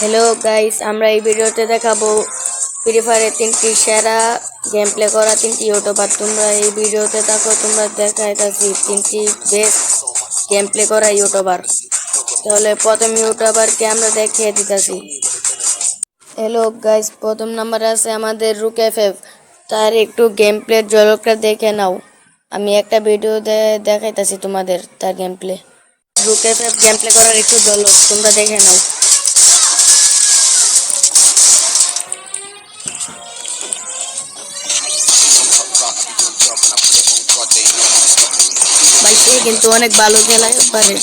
Hello guys, আমরা এই ভিডিওতে দেখাবো ফ্রি ফায়ারের 3টি সেরা গেম প্লে করা 3টি ইউটিউবার। তোমরা এই ভিডিওতে দেখো, তোমরা দেখাইতাছি 3টি বেস্ট গেম প্লে করা ইউটিউবার। তাহলে প্রথম ইউটিউবারকে আমরা দেখিয়ে দিতেছি। হ্যালো গাইস, প্রথম নাম্বারে আছে আমাদের রুকেফেফ। তার একটু গেম প্লের ঝলকটা দেখে নাও। আমি একটা ভিডিও দেখাইতাছি তোমাদের তার গেম প্লে। রুকেফেফ গেম প্লে করার একটু ঝলক তোমরা দেখে নাও। ভাই সে কিন্তু অনেক ভালো খেলায় পারে।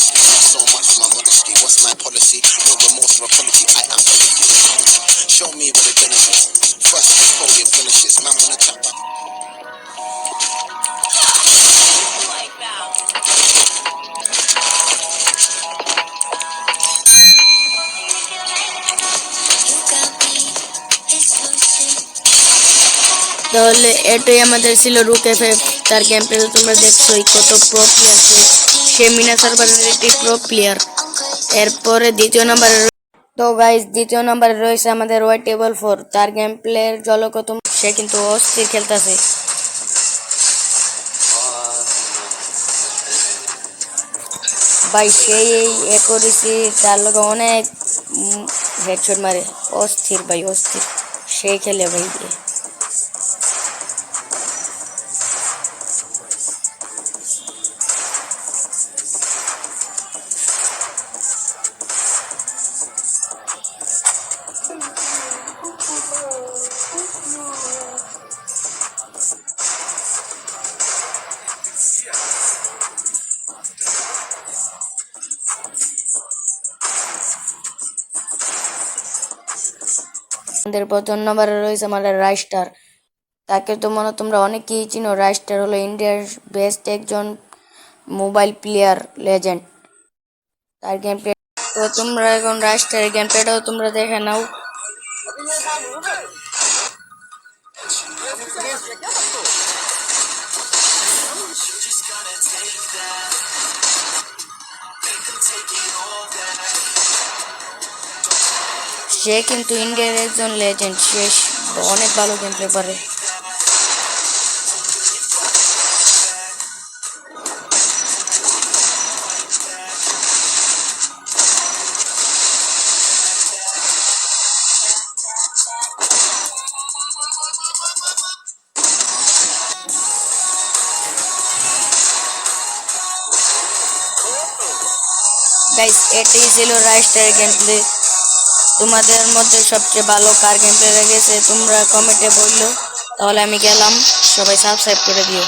তাহলে এটাই আমাদের ছিল রুকেফেফ। তার গেম প্লে তোমরা দেখছোই কত প্রো প্লেয়ার সে মিনা সার্ভারের একটি প্রো প্লেয়ার। এরপরে দ্বিতীয় নম্বরে দ্বিতীয় নম্বরে রয়েছে আমাদের ওয়াই টেবল 4। তার গেম প্লের ঝলক সে কিন্তু অস্থির খেলতেছে। ভাই সেই করেছি, তার লোক অনেক হেডশট মারে, অস্থির ভাই অস্থির, সেই খেলে ভাই। আমাদের প্রথম নম্বরে রয়েছে আমাদের রাইস্টার। তাকে তোমরা অনেকেই চিনো। রাইস্টার হলো ইন্ডিয়ার বেস্ট একজন মোবাইল প্লেয়ার লেজেন্ড। তার গেম প্লে তো তোমরা এখন রাইস্টারের গেম প্লেটাও তোমরা দেখে নাও। সে কিন্তু ইন্ডিয়ার একজন লেজেন্ড, সে অনেক ভালো গেম প্লে পারে। গাইস, এটাই ছিল রাইস্টারের গেম প্লে। তোমাদের মধ্যে সবচেয়ে ভালো কার গেম প্লে লেগেছে তোমরা কমেন্টে বললো। তাহলে আমি গেলাম, সবাই সাবস্ক্রাইব করে দিও।